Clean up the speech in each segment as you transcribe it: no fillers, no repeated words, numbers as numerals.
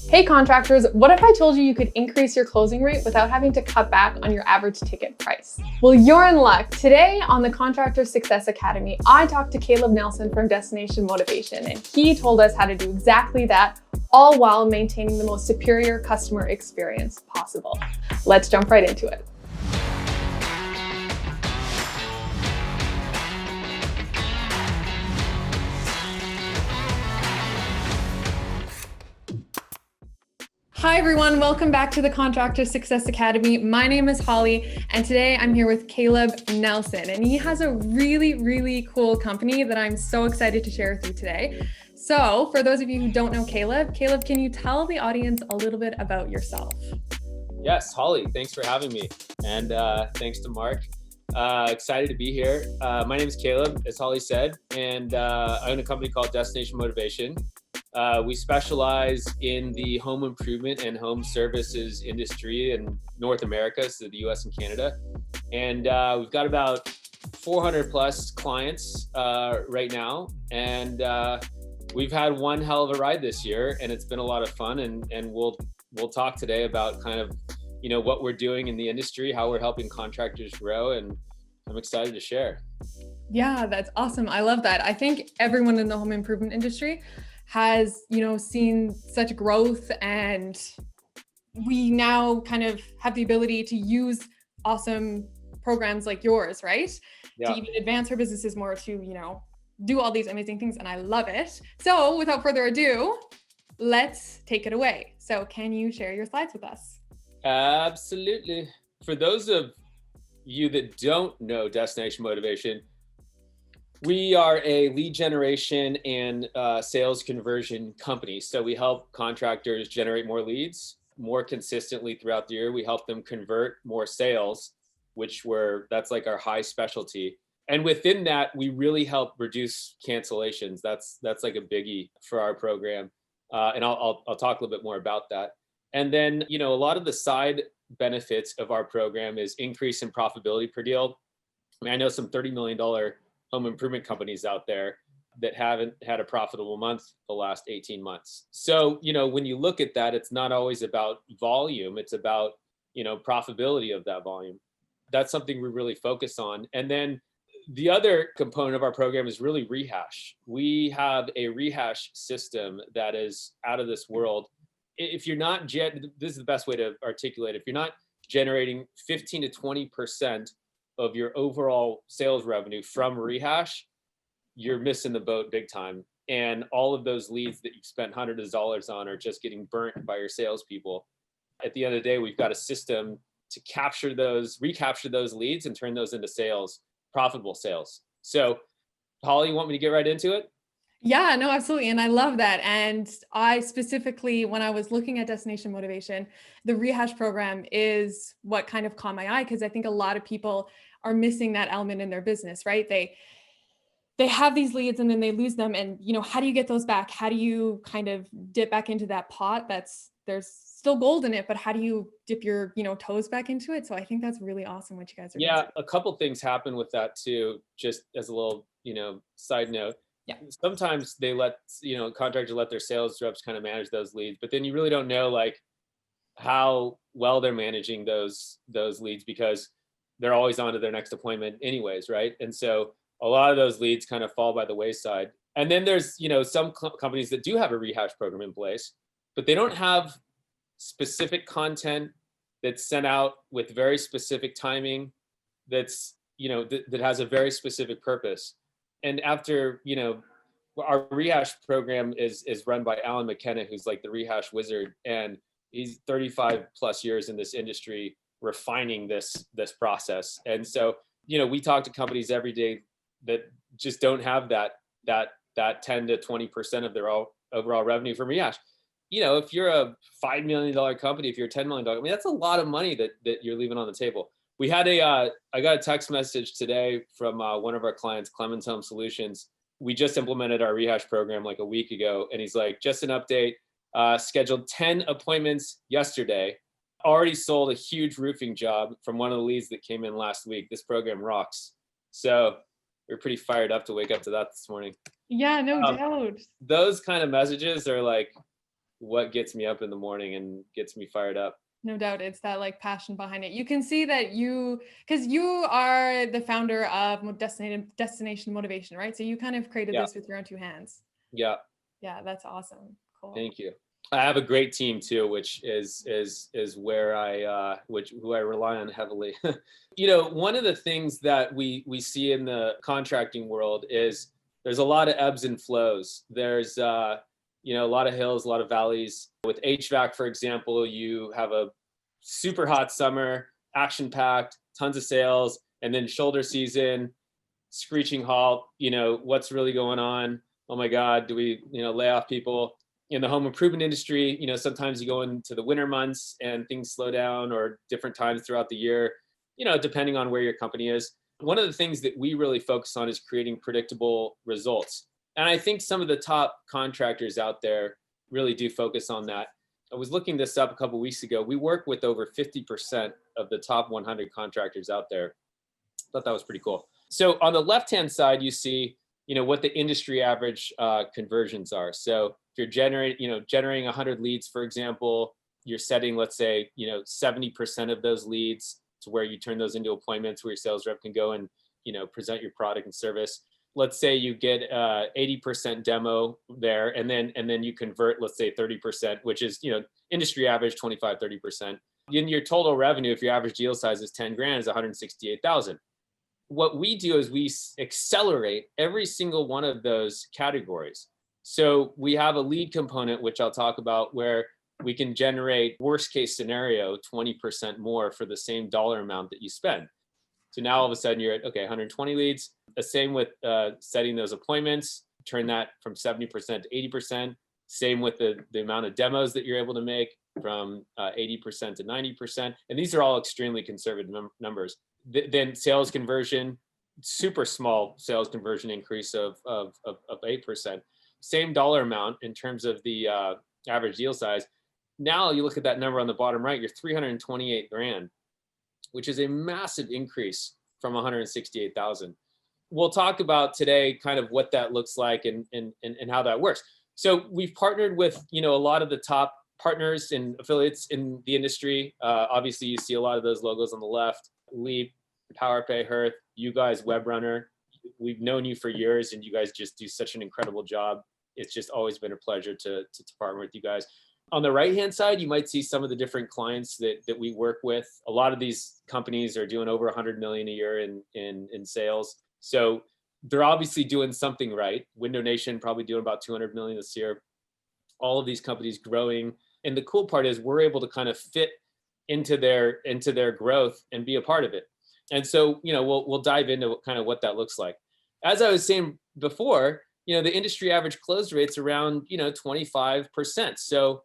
Hey contractors, what if I told you you could increase your closing rate without having to cut back on your average ticket price? Well, you're in luck. Today on the Contractor Success Academy, I talked to Caleb Nelson from Destination Motivation, and he told us how to do exactly that, all while maintaining the most superior customer experience possible. Let's jump right into it. Hi everyone, welcome back to the Contractor Success Academy. My name is Holly, and today I'm here with Caleb Nelson, and he has a really cool company that I'm so excited to share with you today. So for those of you who don't know Caleb, can you tell the audience a little bit about yourself? Yes, Holly, thanks for having me. And thanks to Mark. Excited to be here. My name is Caleb, as Holly said, and I own a company called Destination Motivation. We specialize in the home improvement and home services industry in North America, so the US and Canada. And we've got about 400 plus clients right now. And we've had one hell of a ride this year, and it's been a lot of fun. And we'll talk today about kind of, you know, what we're doing in the industry, how we're helping contractors grow, and I'm excited to share. Yeah, that's awesome. I love that. I think everyone in the home improvement industry has, seen such growth, and we now kind of have the ability to use awesome programs like yours, right? Yeah. To even advance our businesses more, to, do all these amazing things. And I love it. So without further ado, let's take it away. So can you share your slides with us? Absolutely. For those of you that don't know Destination Motivation, we are a lead generation and sales conversion company. So we help contractors generate more leads more consistently throughout the year. We help them convert more sales, that's like our high specialty. And within that, we really help reduce cancellations. That's like a biggie for our program. And I'll talk a little bit more about that. And then, a lot of the side benefits of our program is increase in profitability per deal. I mean, I know some $30 million home improvement companies out there that haven't had a profitable month the last 18 months. So, when you look at that, it's not always about volume, it's about, profitability of that volume. That's something we really focus on. And then the other component of our program is really rehash. We have a rehash system that is out of this world. If you're not, this is the best way to articulate it. If you're not generating 15 to 20% of your overall sales revenue from rehash, you're missing the boat big time. And all of those leads that you've spent hundreds of dollars on are just getting burnt by your salespeople. At the end of the day, we've got a system to recapture those leads and turn those into sales, profitable sales. So, Holly, you want me to get right into it? Yeah, no, absolutely. And I love that. And I specifically, when I was looking at Destination Motivation, the rehash program is what kind of caught my eye, because I think a lot of people are missing that element in their business, right? They have these leads and then they lose them. And, how do you get those back? How do you kind of dip back into that pot there's still gold in it, but how do you dip your, toes back into it? So I think that's really awesome what you guys are doing. Yeah, a couple things happen with that too, just as a little, side note. Yeah. Sometimes they contractors let their sales reps kind of manage those leads, but then you really don't know like how well they're managing those leads, because they're always on to their next appointment anyways, right? And so a lot of those leads kind of fall by the wayside. And then there's, some companies that do have a rehash program in place, but they don't have specific content that's sent out with very specific timing, that's, that has a very specific purpose. And after, our rehash program is run by Alan McKenna, who's like the rehash wizard, and he's 35 plus years in this industry refining this process. And so, we talk to companies every day that just don't have that 10 to 20% of their overall revenue from rehash. If you're a $5 million company, if you're a $10 million, I mean, that's a lot of money that you're leaving on the table. We had I got a text message today from one of our clients, Clemens Home Solutions. We just implemented our rehash program like a week ago. And he's like, just an update, scheduled 10 appointments yesterday, already sold a huge roofing job from one of the leads that came in last week. This program rocks. So we're pretty fired up to wake up to that this morning. Yeah, no doubt. Those kind of messages are like, what gets me up in the morning and gets me fired up. No doubt it's that like passion behind it. You can see that because you are the founder of Destination Motivation, right? So you kind of created Yeah. this with your own two hands. Yeah. Yeah, that's awesome. Cool. Thank you. I have a great team too, which is where who I rely on heavily. One of the things that we see in the contracting world is there's a lot of ebbs and flows. There's a lot of hills, a lot of valleys. With HVAC, for example, you have a super hot summer, action packed, tons of sales, and then shoulder season, screeching halt. What's really going on? Oh my God, do we lay off people? In the home improvement industry, sometimes you go into the winter months and things slow down, or different times throughout the year, depending on where your company is. One of the things that we really focus on is creating predictable results. And I think some of the top contractors out there really do focus on that. I was looking this up a couple of weeks ago. We work with over 50% of the top 100 contractors out there. Thought that was pretty cool. So on the left-hand side, you see, what the industry average conversions are. So if you're generating 100 leads, for example, you're setting, let's say, 70% of those leads to where you turn those into appointments where your sales rep can go and, present your product and service. Let's say you get 80% demo there, and then you convert, let's say 30%, which is, industry average 25, 30%. In your total revenue, if your average deal size is 10 grand, is 168,000. What we do is we accelerate every single one of those categories. So we have a lead component, which I'll talk about, where we can generate, worst case scenario, 20% more for the same dollar amount that you spend. So now all of a sudden you're at, 120 leads. The same with setting those appointments, turn that from 70% to 80%. Same with the amount of demos that you're able to make, from 80% to 90%. And these are all extremely conservative numbers. Then sales conversion, super small sales conversion increase of 8%. Same dollar amount in terms of the average deal size. Now you look at that number on the bottom right, you're 328 grand, which is a massive increase from 168,000. We'll talk about today kind of what that looks like and how that works. So we've partnered with, a lot of the top partners and affiliates in the industry. Obviously, you see a lot of those logos on the left: Leap, PowerPay, Hearth, you guys, Webrunner. We've known you for years, and you guys just do such an incredible job. It's just always been a pleasure to partner with you guys. On the right-hand side, you might see some of the different clients that we work with. A lot of these companies are doing over 100 million a year in sales. So they're obviously doing something right. Window Nation probably doing about 200 million this year. All of these companies growing. And the cool part is we're able to kind of fit into their growth and be a part of it. And so, we'll dive into kind of what that looks like. As I was saying before, the industry average close rate's around, 25%. So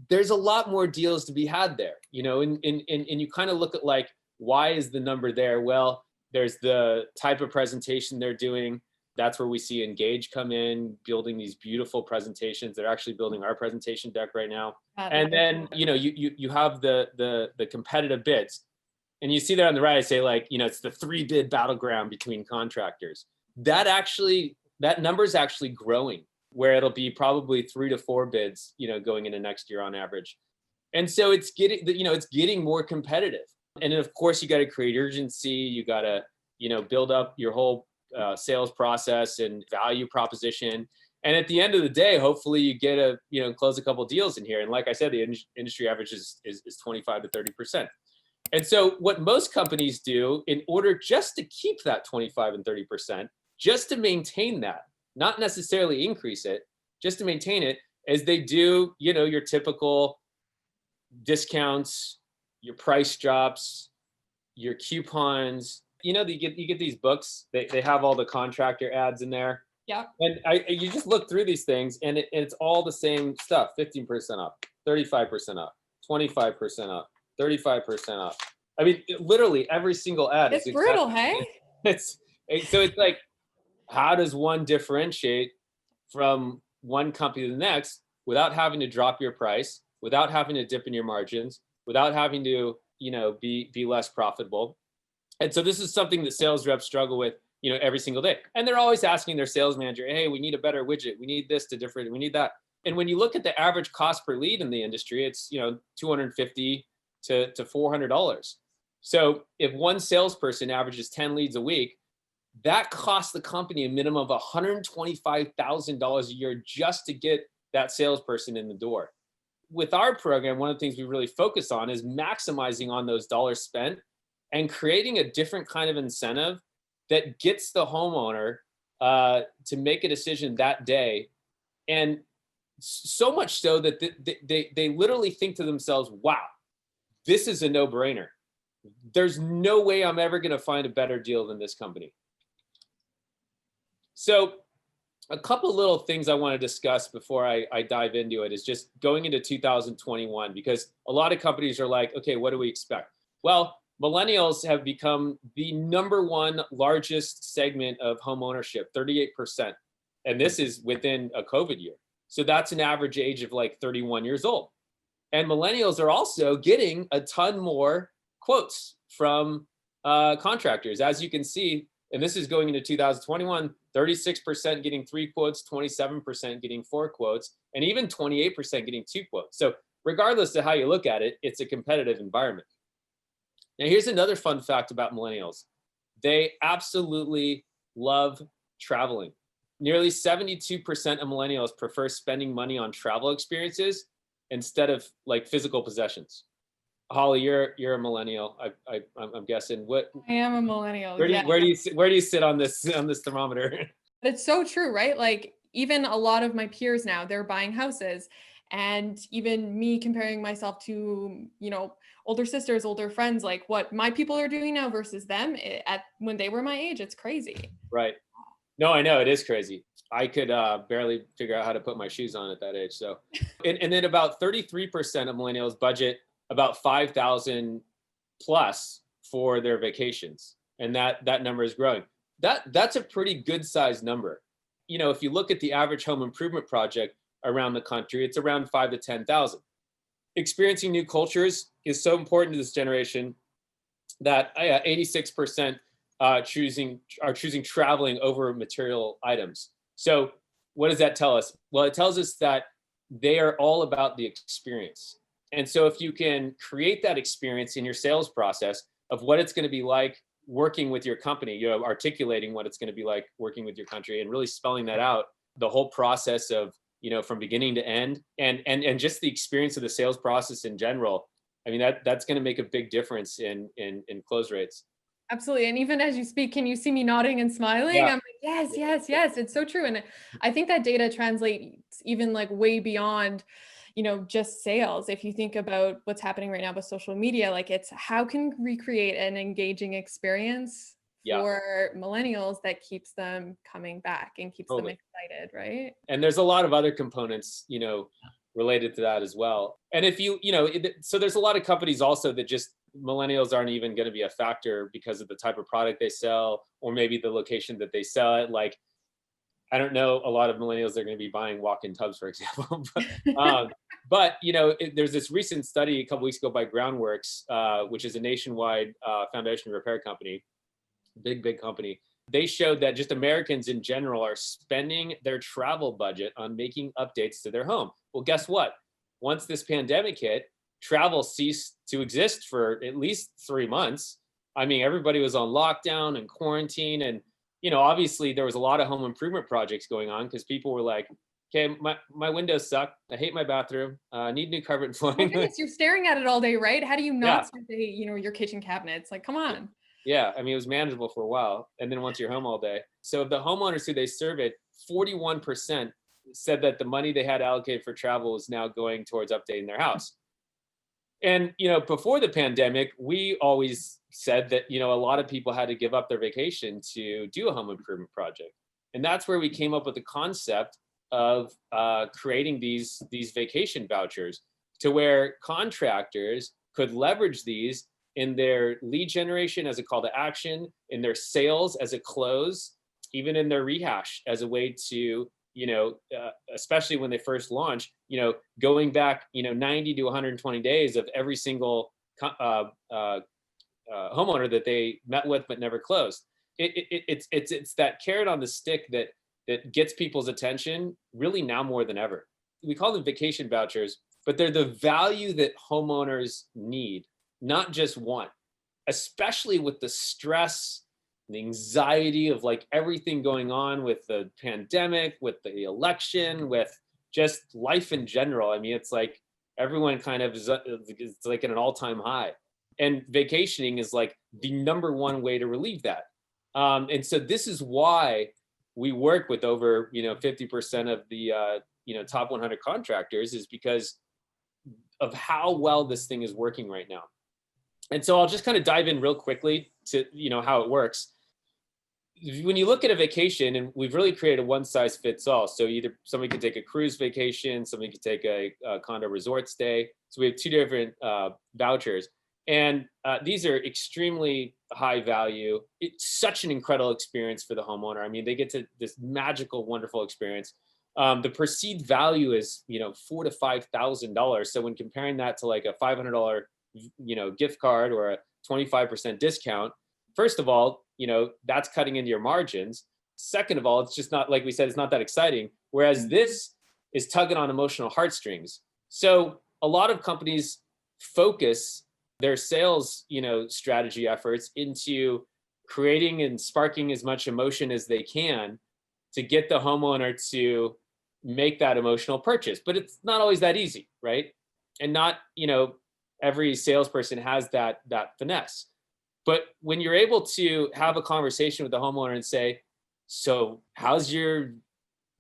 there's a lot more deals to be had there, and you kind of look at, like, why is the number there? Well, there's the type of presentation they're doing. That's where we see Engage come in, building these beautiful presentations. They're actually building our presentation deck right now. And then, you have the competitive bids. And you see there on the right, I say, like, it's the 3-bid battleground between contractors. That number's actually growing, where it'll be probably 3 to 4 bids, going into next year on average. And so it's getting more competitive. And then, of course, you got to create urgency. You got to, build up your whole sales process and value proposition. And at the end of the day, hopefully you get close a couple deals in here. And like I said, the industry average is 25 to 30%. And so what most companies do in order just to keep that 25 and 30%, just to maintain that, not necessarily increase it, just to maintain it, is they do, your typical discounts, your price drops, your coupons. You get these books, they have all the contractor ads in there. Yeah. And you just look through these things, and it's all the same stuff: 15% up, 35% up, 25% up, 35% up. I mean, literally every single ad. It's brutal, hey? So it's like, how does one differentiate from one company to the next without having to drop your price, without having to dip in your margins, without having to, be less profitable? And so this is something that sales reps struggle with, every single day. And they're always asking their sales manager, hey, we need a better widget. We need this to different, we need that. And when you look at the average cost per lead in the industry, it's, $250 to $400. So if one salesperson averages 10 leads a week, that costs the company a minimum of $125,000 a year just to get that salesperson in the door. With our program, one of the things we really focus on is maximizing on those dollars spent and creating a different kind of incentive that gets the homeowner to make a decision that day. And so much so that they literally think to themselves, wow, this is a no-brainer. There's no way I'm ever going to find a better deal than this company. So a couple little things I want to discuss before I dive into it is just going into 2021, because a lot of companies are like, okay, what do we expect? Well, millennials have become the #1 largest segment of home ownership, 38%. And this is within a COVID year. So that's an average age of like 31 years old. And millennials are also getting a ton more quotes from contractors. As you can see, and this is going into 2021, 36% getting 3 quotes, 27% getting 4 quotes, and even 28% getting 2 quotes. So regardless of how you look at it, it's a competitive environment. Now, here's another fun fact about millennials. They absolutely love traveling. Nearly 72% of millennials prefer spending money on travel experiences instead of like physical possessions. Holly, you're a millennial. I'm guessing. I am a millennial. Where do you sit on this thermometer? It's so true, right? Like even a lot of my peers now, they're buying houses. And even me comparing myself to, older sisters, older friends, like what my people are doing now versus them at when they were my age, it's crazy. Right. No, I know it is crazy. I could barely figure out how to put my shoes on at that age. So, and then about 33% of millennials budget about 5,000 plus for their vacations, and that number is growing. That's a pretty good sized number. If you look at the average home improvement project around the country, it's around 5 to 10,000. Experiencing new cultures is so important to this generation that 86% are choosing traveling over material items. So what does that tell us? Well, it tells us that they are all about the experience. And so if you can create that experience in your sales process of what it's going to be like working with your company, articulating what it's going to be like working with your country and really spelling that out, the whole process of, from beginning to end, and just the experience of the sales process in general. I mean, that's going to make a big difference in close rates. Absolutely. And even as you speak, can you see me nodding and smiling? Yeah. I'm like, yes, yes, yes. It's so true. And I think that data translates even like way beyond, just sales. If you think about what's happening right now with social media, like it's how can we create an engaging experience for millennials that keeps them coming back and keeps them excited, right? And there's a lot of other components, related to that as well. And if so there's a lot of companies also that just millennials aren't even going to be a factor because of the type of product they sell, or maybe the location that they sell it. Like, I don't know a lot of millennials that are going to be buying walk-in tubs, for example. But there's this recent study a couple weeks ago by Groundworks, which is a nationwide foundation repair company, big company. They showed that just Americans in general are spending their travel budget on making updates to their home. Well, guess what? Once this pandemic hit, travel ceased to exist for at least 3 months. I mean, everybody was on lockdown and quarantine, and obviously there was a lot of home improvement projects going on because people were like, okay, my windows suck. I hate my bathroom. I need new carpet and flooring. Oh goodness, you're staring at it all day, right? How do you not start to hate, your kitchen cabinets? Like, come on. Yeah, I mean, it was manageable for a while. And then once you're home all day. So the homeowners who they surveyed, 41% said that the money they had allocated for travel is now going towards updating their house. And, before the pandemic, we always said that, a lot of people had to give up their vacation to do a home improvement project. And that's where we came up with the concept of creating these vacation vouchers to where contractors could leverage these in their lead generation as a call to action, in their sales as a close, even in their rehash as a way to, especially when they first launch, going back, 90 to 120 days of every single homeowner that they met with but never closed. It's that carrot on the stick that gets people's attention really now more than ever. we call them vacation vouchers, but they're the value that homeowners need, not just want, especially with the stress, the anxiety of like everything going on with the pandemic, with the election, with just life in general. I mean, it's like everyone kind of is, it's like at an all-time high. And vacationing is like the number one way to relieve that. And so this is why we work with over, 50% of the, top 100 contractors, is because of how well this thing is working right now. And so I'll just kind of dive in real quickly to, how it works. When you look at a vacation, and we've really created a one size fits all. So either somebody could take a cruise vacation, somebody could take a condo resort stay. So we have two different vouchers. And these are extremely high value. It's such an incredible experience for the homeowner. I mean, they get to this magical, wonderful experience. The perceived value is, $4,000 to $5,000. So when comparing that to like a $500, gift card or a 25% discount, first of all, that's cutting into your margins. Second of all, it's just not, like we said, it's not that exciting. Whereas this is tugging on emotional heartstrings. So a lot of companies focus their sales, strategy efforts into creating and sparking as much emotion as they can to get the homeowner to make that emotional purchase. But it's not always that easy, right? And not, every salesperson has that finesse. But when you're able to have a conversation with the homeowner and say, so how's your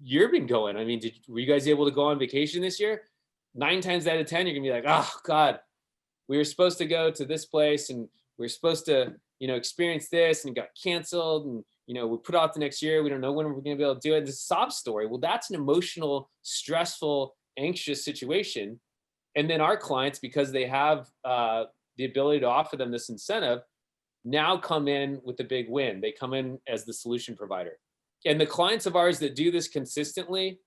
year been going? I mean, were you guys able to go on vacation this year? 9 times out of 10, you're gonna be like, oh God, we were supposed to go to this place and we were supposed to, experience this, and it got canceled, and, we put off the next year. We don't know when we're gonna be able to do it. This sob story. Well, that's an emotional, stressful, anxious situation. And then our clients, because they have the ability to offer them this incentive, now come in with the big win. They come in as the solution provider. And the clients of ours that do this consistently,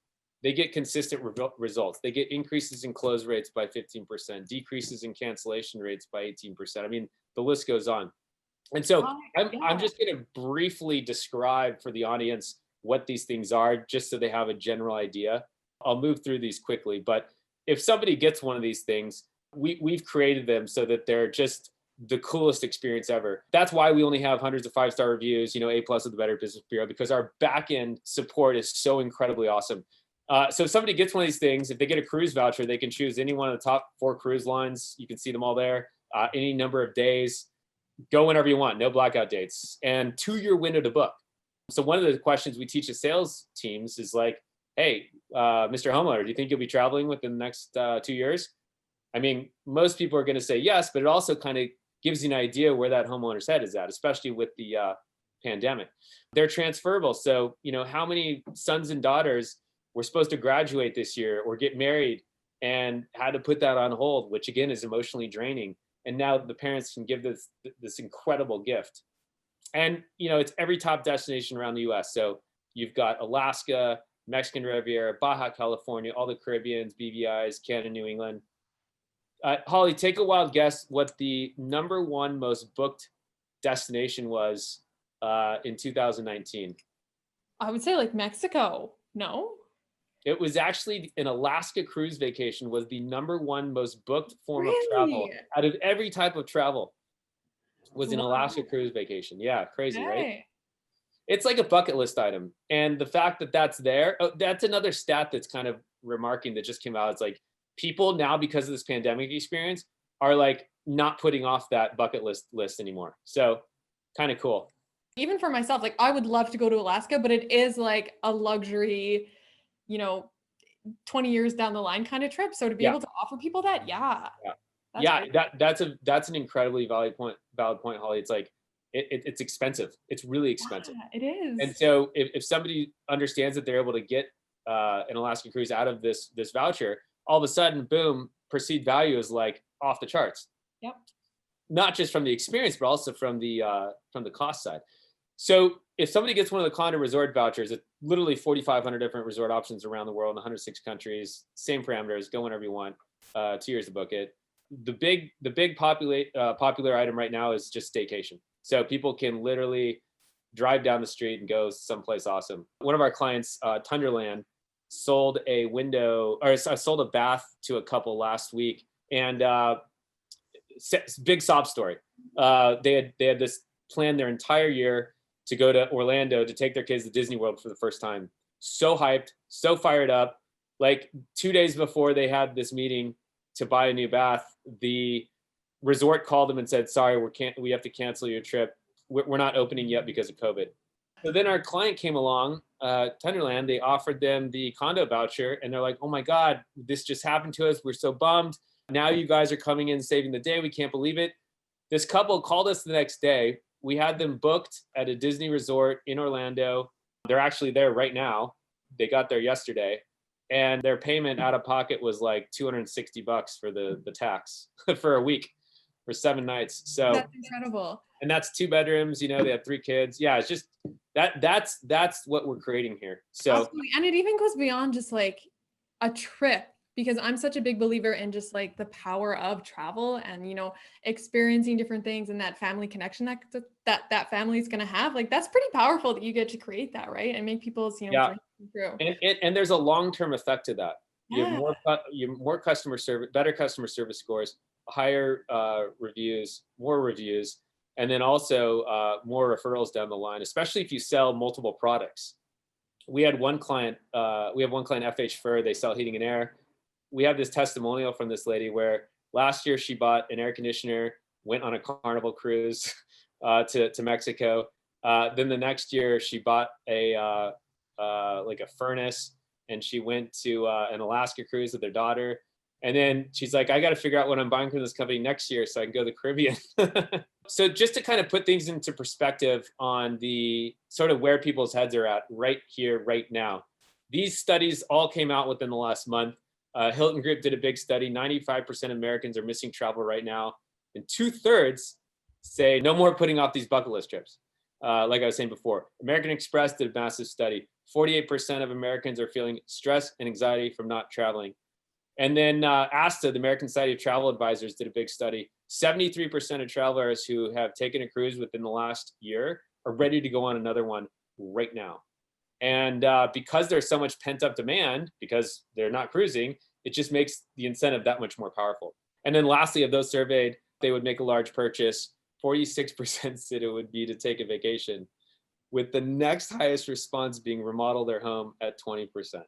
they get consistent results. They get increases in close rates by 15%, decreases in cancellation rates by 18%. I mean, the list goes on. And so I'm just going to briefly describe for the audience what these things are, just so they have a general idea. I'll move through these quickly, but if somebody gets one of these things, we've created them so that they're just the coolest experience ever. That's why we only have hundreds of 5-star reviews, A+ of the Better Business Bureau, because our back end support is so incredibly awesome. So if somebody gets one of these things, if they get a cruise voucher, they can choose any one of the top 4 cruise lines. You can see them all there, any number of days. Go whenever you want, no blackout dates, and 2-year window to book. So one of the questions we teach the sales teams is like, hey, Mr. Homeowner, do you think you'll be traveling within the next 2 years? I mean, most people are going to say yes, but it also kind of gives you an idea where that homeowner's head is at, especially with the pandemic. They're transferable. So, how many sons and daughters were supposed to graduate this year or get married and had to put that on hold, which again is emotionally draining. And now the parents can give this incredible gift. And, it's every top destination around the US. So you've got Alaska, Mexican Riviera, Baja California, all the Caribbeans, BVIs, Canada, New England. Holly, take a wild guess what the number one most booked destination was in 2019. I would say like Mexico. No? It was actually an Alaska cruise vacation was the number one most booked form of Really? travel out of every type of travel was an Alaska cruise vacation. Yeah, crazy, right? It's like a bucket list item. And the fact that that's there, that's another stat that's kind of remarking that just came out. It's like people now, because of this pandemic experience, are like not putting off that bucket list anymore. So kind of cool. Even for myself, like I would love to go to Alaska, but it is like a luxury, 20 years down the line kind of trip. So to be able to offer people that, that's an incredibly valid point, Holly. It's like it's expensive. It's really expensive. Yeah, it is. And so if somebody understands that they're able to get an Alaska cruise out of this voucher, all of a sudden, boom, perceived value is like off the charts. Yep. Not just from the experience, but also from the cost side. So if somebody gets one of the condo resort vouchers, it's literally 4,500 different resort options around the world in 106 countries, same parameters, go whenever you want, 2 years to book it. The big popular item right now is just staycation. So people can literally drive down the street and go someplace awesome. One of our clients, Tunderland, sold a window, or I sold a bath to a couple last week, and big sob story. They had this plan their entire year to go to Orlando to take their kids to Disney World for the first time. So hyped, so fired up. Like 2 days before they had this meeting to buy a new bath, the resort called them and said, "Sorry, we have to cancel your trip. We're not opening yet because of COVID." So then our client came along, Tenderland. They offered them the condo voucher, and they're like, "Oh my God, this just happened to us. We're so bummed. Now you guys are coming in saving the day. We can't believe it." This couple called us the next day. We had them booked at a Disney resort in Orlando. They're actually there right now. They got there yesterday, and their payment out of pocket was like $260 for the tax for a week, for 7 nights. So That's incredible. And that's 2 bedrooms. They have 3 kids. Yeah, it's just that's what we're creating here. So Absolutely. And it even goes beyond just like a trip, because I'm such a big believer in just like the power of travel and, experiencing different things, and that family connection that family is going to have. Like, that's pretty powerful that you get to create that, right? And make people's, yeah, dreams come true. and there's a long-term effect to that. You have Yeah. more customer service, better customer service scores, higher reviews, more reviews, and then also more referrals down the line, especially if you sell multiple products. We have one client, FH Fur. They sell heating and air. We have this testimonial from this lady where last year she bought an air conditioner, went on a Carnival cruise to Mexico. Then the next year she bought like a furnace, and she went to an Alaska cruise with her daughter. And then she's like, "I got to figure out what I'm buying from this company next year so I can go to the Caribbean." So just to kind of put things into perspective on the sort of where people's heads are at right here, right now. These studies all came out within the last month. Hilton Group did a big study. 95% of Americans are missing travel right now. And 2/3 say no more putting off these bucket list trips. Like I was saying before, American Express did a massive study. 48% of Americans are feeling stress and anxiety from not traveling. And then ASTA, the American Society of Travel Advisors, did a big study. 73% of travelers who have taken a cruise within the last year are ready to go on another one right now. And because there's so much pent up demand, because they're not cruising, it just makes the incentive that much more powerful. And then lastly, of those surveyed, they would make a large purchase. 46% said it would be to take a vacation, with the next highest response being remodel their home at 20%.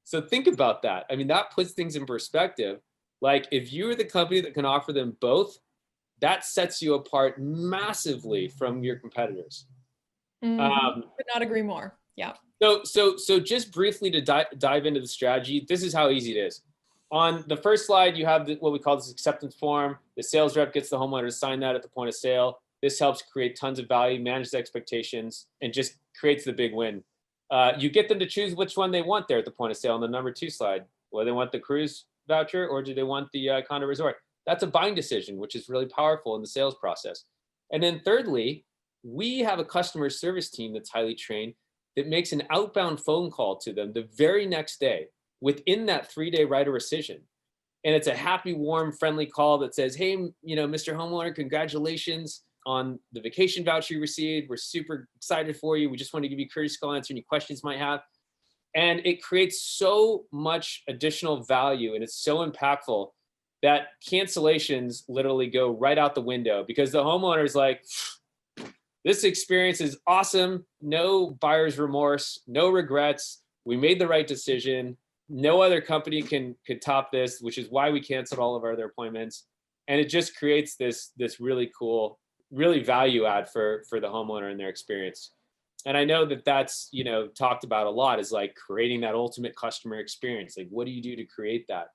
So think about that. I mean, that puts things in perspective. Like, if you're the company that can offer them both, that sets you apart massively from your competitors. Could not agree more. Yeah. So just briefly to dive into the strategy, this is how easy it is. On the first slide, you have what we call this acceptance form. The sales rep gets the homeowner to sign that at the point of sale. This helps create tons of value, manage the expectations, and just creates the big win. You get them to choose which one they want there at the point of sale on the number 2 slide. Whether they want the cruise voucher or do they want the condo resort. That's a buying decision, which is really powerful in the sales process. And then thirdly, we have a customer service team that's highly trained that makes an outbound phone call to them the very next day within that 3-day right of rescission. And it's a happy, warm, friendly call that says, "Hey, Mr. Homeowner, congratulations on the vacation voucher you received. We're super excited for you. We just want to give you a courtesy call, answer any questions you might have." And it creates so much additional value, and it's so impactful that cancellations literally go right out the window, because the homeowner is like, "This experience is awesome. No buyer's remorse, no regrets. We made the right decision. No other company could top this," which is why we canceled all of our other appointments. And it just creates this really cool, really value add for the homeowner and their experience. And I know that that's talked about a lot, is like creating that ultimate customer experience. Like, what do you do to create that?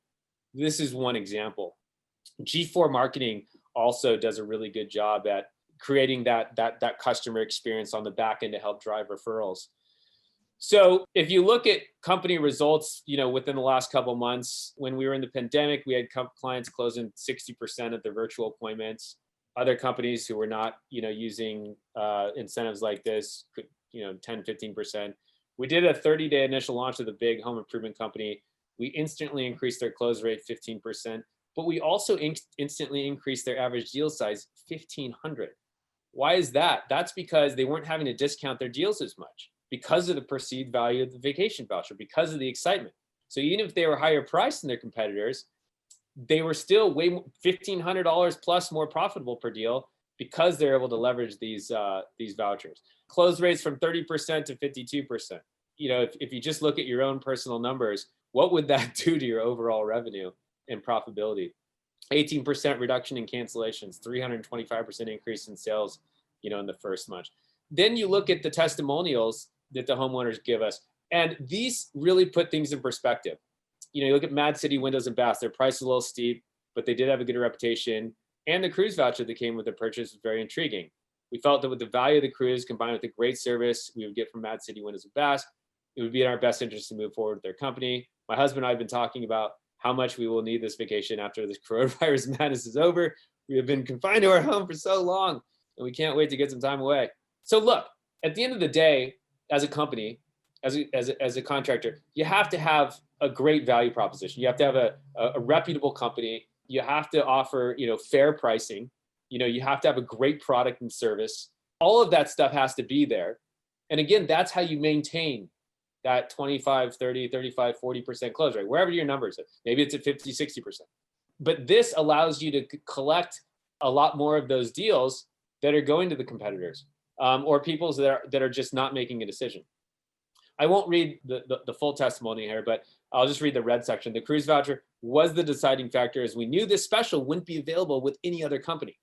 This is one example. G4 Marketing also does a really good job at creating that customer experience on the back end to help drive referrals. So if you look at company results, within the last couple of months, when we were in the pandemic, we had clients closing 60% of their virtual appointments. Other companies who were not, using incentives like this could, 10, 15%. We did a 30-day initial launch of the big home improvement company. We instantly increased their close rate 15%, but we also instantly increased their average deal size 1,500. Why is that? That's because they weren't having to discount their deals as much. because of the perceived value of the vacation voucher, because of the excitement. So even if they were higher priced than their competitors, they were still way $1,500 plus more profitable per deal because they're able to leverage these vouchers. Close rates from 30% to 52%. If you just look at your own personal numbers, what would that do to your overall revenue and profitability? 18% reduction in cancellations, 325% increase in sales, in the first month. Then you look at the testimonials that the homeowners give us, and these really put things in perspective. You look at Mad City Windows and Baths, their price is a little steep, but they did have a good reputation. And the cruise voucher that came with the purchase was very intriguing. We felt that with the value of the cruise combined with the great service we would get from Mad City Windows and Baths, it would be in our best interest to move forward with their company. My husband and I have been talking about how much we will need this vacation after this coronavirus madness is over. We have been confined to our home for so long, and we can't wait to get some time away. So look, at the end of the day, as a company, as a contractor, you have to have a great value proposition. You have to have a reputable company. You have to offer, fair pricing. You have to have a great product and service. All of that stuff has to be there. And again, that's how you maintain that 25, 30, 35, 40% close rate, wherever your numbers are. Maybe it's at 50, 60%. But this allows you to collect a lot more of those deals that are going to the competitors or people that are just not making a decision. I won't read the full testimony here, but I'll just read the red section. The cruise voucher was the deciding factor as we knew this special wouldn't be available with any other company.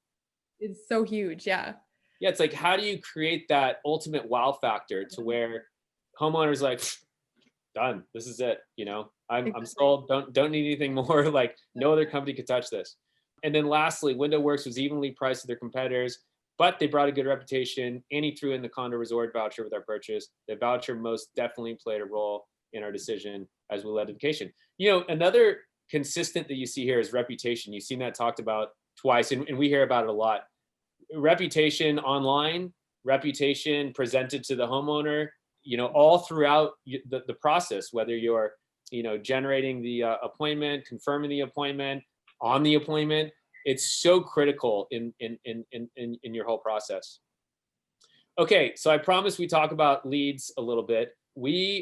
It's so huge. Yeah. Yeah. It's like, how do you create that ultimate wow factor to where homeowners like, done, this is it. I'm sold. Don't need anything more. Like no other company could touch this. And then lastly, Window Works was evenly priced to their competitors, but they brought a good reputation. And he threw in the condo resort voucher with our purchase. The voucher most definitely played a role in our decision as we led vacation. Another consistent that you see here is reputation. You've seen that talked about twice, and we hear about it a lot. Reputation online, reputation presented to the homeowner, all throughout the process, whether you're, generating the appointment, confirming the appointment, on the appointment. It's so critical in your whole process. Okay, so I promised we talk about leads a little bit.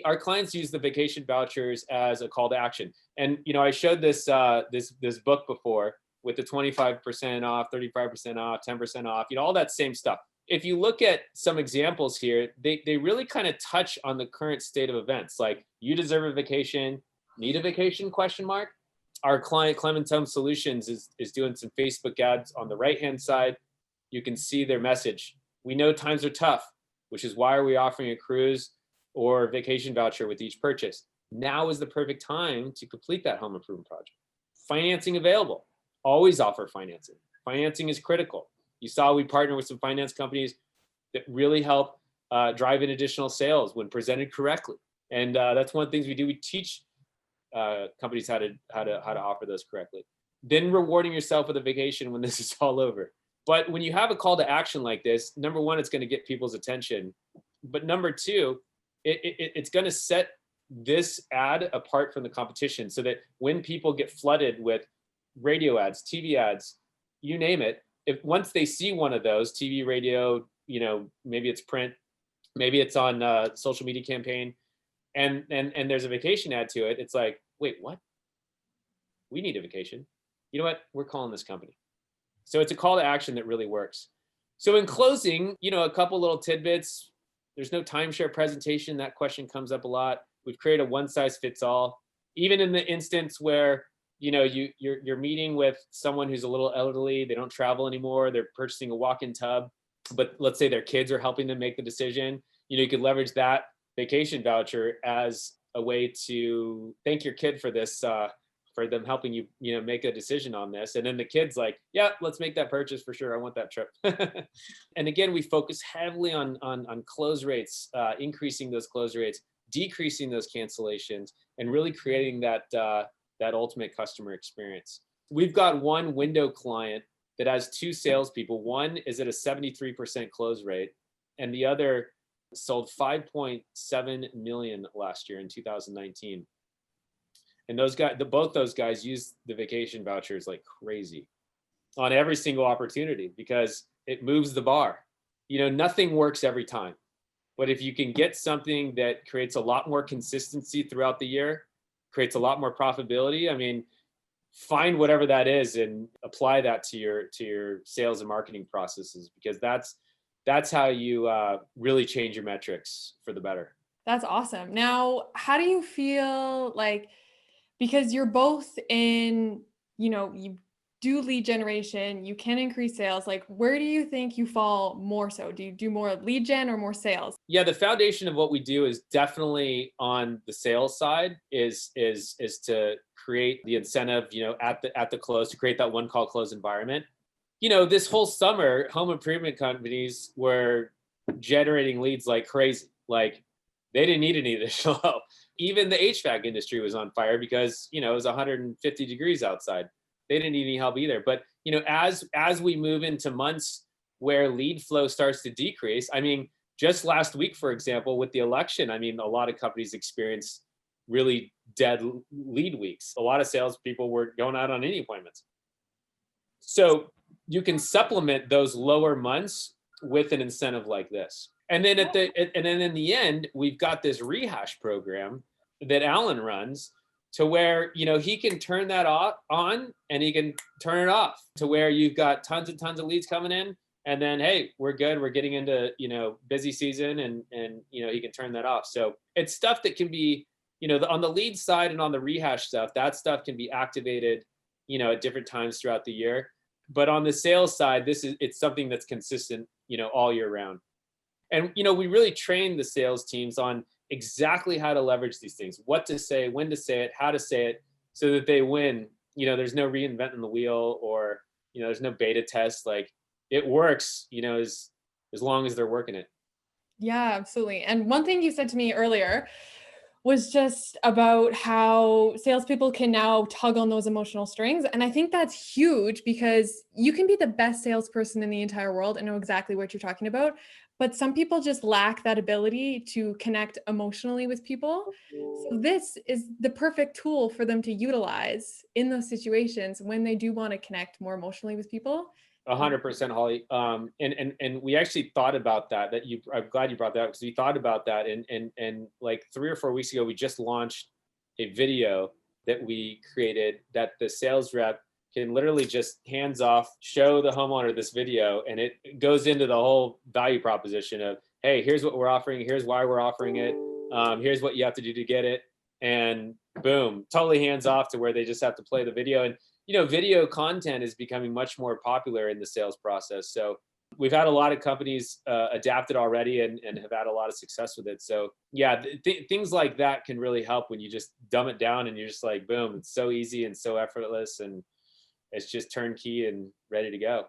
Our clients use the vacation vouchers as a call to action. And I showed this this book before with the 25% off, 35% off, 10% off, all that same stuff. If you look at some examples here, they really kind of touch on the current state of events, like you deserve a vacation, need a vacation, ? Our client, Clemens Home Solutions, is doing some Facebook ads on the right-hand side. You can see their message. We know times are tough, which is why are we offering a cruise or vacation voucher with each purchase. Now is the perfect time to complete that home improvement project. Financing available. Always offer financing. Financing is critical. You saw we partner with some finance companies that really help drive in additional sales when presented correctly. And that's one of the things we do. We teach companies how to offer those correctly. Then rewarding yourself with a vacation when this is all over. But when you have a call to action like this, number one, it's going to get people's attention. But number two, it's going to set this ad apart from the competition so that when people get flooded with radio ads, TV ads, you name it, if once they see one of those, TV, radio, maybe it's print, maybe it's on social media campaign, and there's a vacation ad to it, it's like, wait, what? We need a vacation. You know what? We're calling this company. So it's a call to action that really works. So in closing, a couple little tidbits. There's no timeshare presentation. That question comes up a lot. We've created a one size fits all. Even in the instance where you're meeting with someone who's a little elderly, they don't travel anymore, they're purchasing a walk-in tub, but let's say their kids are helping them make the decision. You could leverage that vacation voucher as a way to thank your kid for this, for them helping you, make a decision on this. And then the kid's like, yeah, let's make that purchase for sure. I want that trip. And again, we focus heavily on close rates, increasing those close rates, decreasing those cancellations, and really creating that ultimate customer experience. We've got one window client that has two salespeople. One is at a 73% close rate, and the other sold 5.7 million last year in 2019. And both those guys use the vacation vouchers like crazy on every single opportunity because it moves the bar. Nothing works every time. But if you can get something that creates a lot more consistency throughout the year, creates a lot more profitability, I mean, find whatever that is and apply that to your sales and marketing processes, because that's how you really change your metrics for the better. That's awesome. Now, how do you feel like, because you're both in, you do lead generation, you can increase sales, like where do you think you fall more so? Do you do more lead gen or more sales? Yeah, the foundation of what we do is definitely on the sales side, is to create the incentive, at the close, to create that one call close environment. This whole summer, home improvement companies were generating leads like crazy. Like they didn't need any additional help. Even the HVAC industry was on fire because, it was 150 degrees outside. They didn't need any help either. But, as we move into months where lead flow starts to decrease, I mean, just last week, for example, with the election, I mean, a lot of companies experienced really dead lead weeks. A lot of salespeople were going out on any appointments. So you can supplement those lower months with an incentive like this. And then and then in the end, we've got this rehash program that Alan runs, to where, he can turn that on and he can turn it off, to where you've got tons and tons of leads coming in. And then, hey, we're good. We're getting into, busy season, and he can turn that off. So it's stuff that can be, on the lead side and on the rehash stuff, that stuff can be activated, at different times throughout the year. But on the sales side, it's something that's consistent, all year round. And, we really train the sales teams on exactly how to leverage these things, what to say, when to say it, how to say it, so that they win. There's no reinventing the wheel, or, there's no beta test. Like it works, as long as they're working it. Yeah, absolutely. And one thing you said to me earlier was just about how salespeople can now tug on those emotional strings. And I think that's huge, because you can be the best salesperson in the entire world and know exactly what you're talking about. But some people just lack that ability to connect emotionally with people. So this is the perfect tool for them to utilize in those situations when they do want to connect more emotionally with people. 100%, Holly. And we actually thought about that. I'm glad you brought that up, because we thought about that. And like 3 or 4 weeks ago, we just launched a video that we created that the sales rep can literally just hands off show the homeowner this video, and it goes into the whole value proposition of, hey, here's what we're offering, here's why we're offering it, here's what you have to do to get it, and boom, totally hands off, to where they just have to play the video. And video content is becoming much more popular in the sales process. So we've had a lot of companies adapt it already, and have had a lot of success with it. So yeah, things like that can really help when you just dumb it down, and you're just like, boom, it's so easy and so effortless, and it's just turnkey and ready to go.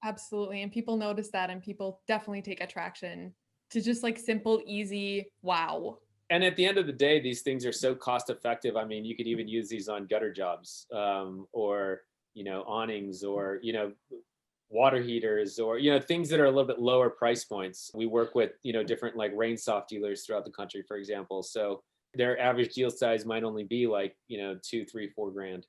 Absolutely. And people notice that, and people definitely take attraction to just like simple, easy, wow. And at the end of the day, these things are so cost effective. I mean, you could even use these on gutter jobs, or, awnings, or, water heaters, or, things that are a little bit lower price points. We work with, different like rain soft dealers throughout the country, for example. So their average deal size might only be like, 2, 3, 4 grand.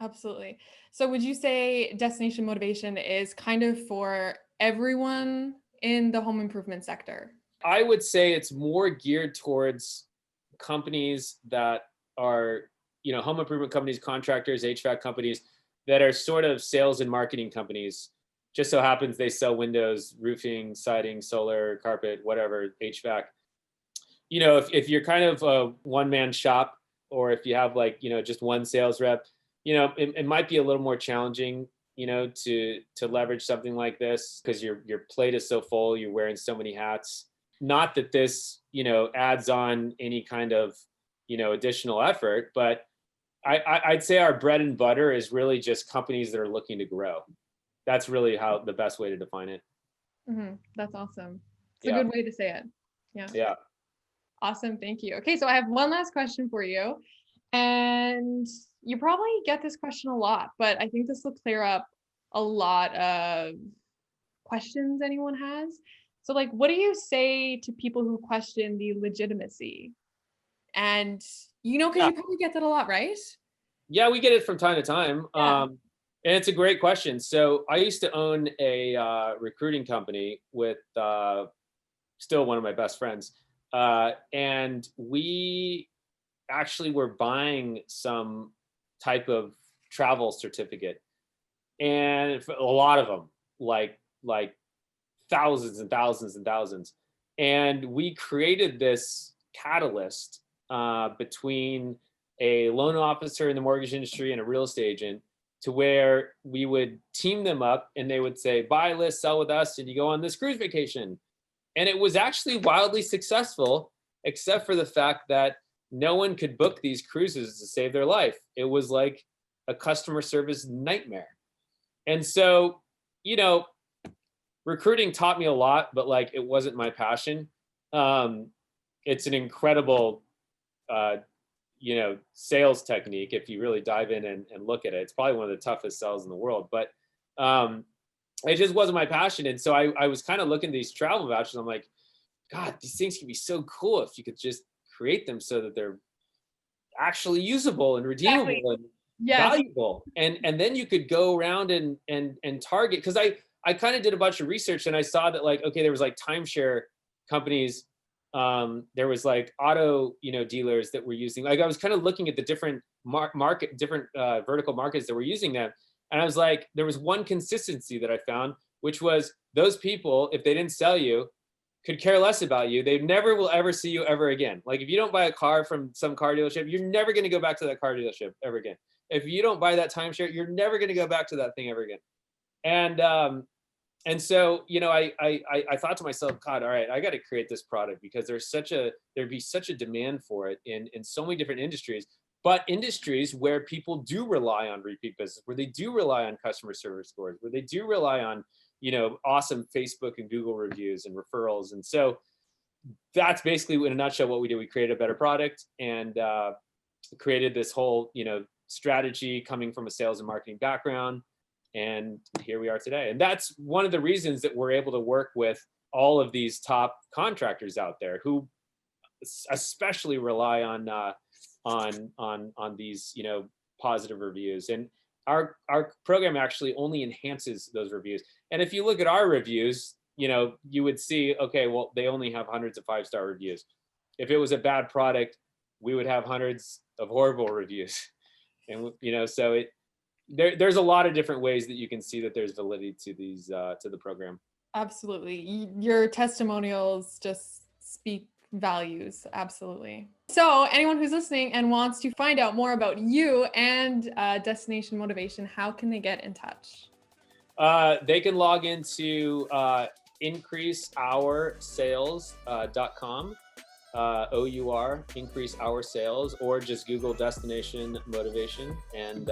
Absolutely. So would you say destination motivation is kind of for everyone in the home improvement sector? I would say it's more geared towards companies that are, home improvement companies, contractors, HVAC companies that are sort of sales and marketing companies. Just so happens they sell windows, roofing, siding, solar, carpet, whatever, HVAC. If you're kind of a one-man shop, or if you have like, just one sales rep, it might be a little more challenging, to leverage something like this, because your plate is so full, you're wearing so many hats. Not that this, adds on any kind of, additional effort, but I'd say our bread and butter is really just companies that are looking to grow. That's really how the best way to define it. That's awesome. It's Yeah. a good way to say it. Yeah. Yeah. Awesome. Thank you. Okay. So I have one last question for you. And you probably get this question a lot, but I think this will clear up a lot of questions anyone has. So like, what do you say to people who question the legitimacy? And, because Yeah. you probably get that a lot, right? Yeah, we get it from time to time. Yeah. And it's a great question. So I used to own a recruiting company with still one of my best friends. And we actually were buying some type of travel certificate, and a lot of them, like thousands and thousands and thousands. And we created this catalyst between a loan officer in the mortgage industry and a real estate agent, to where we would team them up and they would say, buy list, sell with us, and you go on this cruise vacation. And it was actually wildly successful, except for the fact that no one could book these cruises to save their life. It was like a customer service nightmare. And so, you know, recruiting taught me a lot, but like, it wasn't my passion. It's an incredible, you know, sales technique if you really dive in and look at it. It's probably one of the toughest sales in the world, but it just wasn't my passion. And so I was kind of looking at these travel vouchers. I'm like, God, these things could be so cool if you could just create them so that they're actually usable and redeemable. Exactly. And valuable. And then you could go around and target, because I kind of did a bunch of research and I saw that, like, okay, there was like timeshare companies, there was like auto, you know, dealers that were using, like, I was kind of looking at the different different vertical markets that were using them. And I was like, there was one consistency that I found, which was those people, if they didn't sell you, could care less about you. They never will ever see you ever again. Like, if you don't buy a car from some car dealership, you're never going to go back to that car dealership ever again. If you don't buy that timeshare, you're never going to go back to that thing ever again. And so, you know, I thought to myself, God, all right, I got to create this product, because there'd be such a demand for it in so many different industries, but industries where people do rely on repeat business, where they do rely on customer service scores, where they do rely on, you know, awesome Facebook and Google reviews and referrals. And so that's basically, in a nutshell, what we did. We created a better product and created this whole, you know, strategy coming from a sales and marketing background. And here we are today. And that's one of the reasons that we're able to work with all of these top contractors out there who especially rely on these, you know, positive reviews. And our program actually only enhances those reviews. And if you look at our reviews, you know, you would see, okay, well, they only have hundreds of 5-star reviews. If it was a bad product, we would have hundreds of horrible reviews. And, you know, so there's a lot of different ways that you can see that there's validity to these, to the program. Absolutely. Your testimonials just speak values. Absolutely. So anyone who's listening and wants to find out more about you and Destination Motivation, how can they get in touch? They can log into increaseoursales.com, OUR, increase our sales, or just Google Destination Motivation, and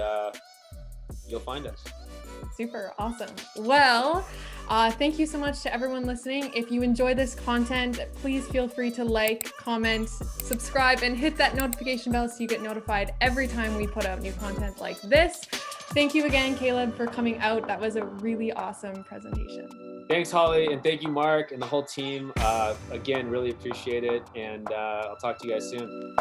you'll find us. Super awesome. Well, thank you so much to everyone listening. If you enjoy this content, please feel free to like, comment, subscribe, and hit that notification bell so you get notified every time we put out new content like this. Thank you again, Caleb, for coming out. That was a really awesome presentation. Thanks, Holly, and thank you, Mark, and the whole team. Again, really appreciate it, and I'll talk to you guys soon.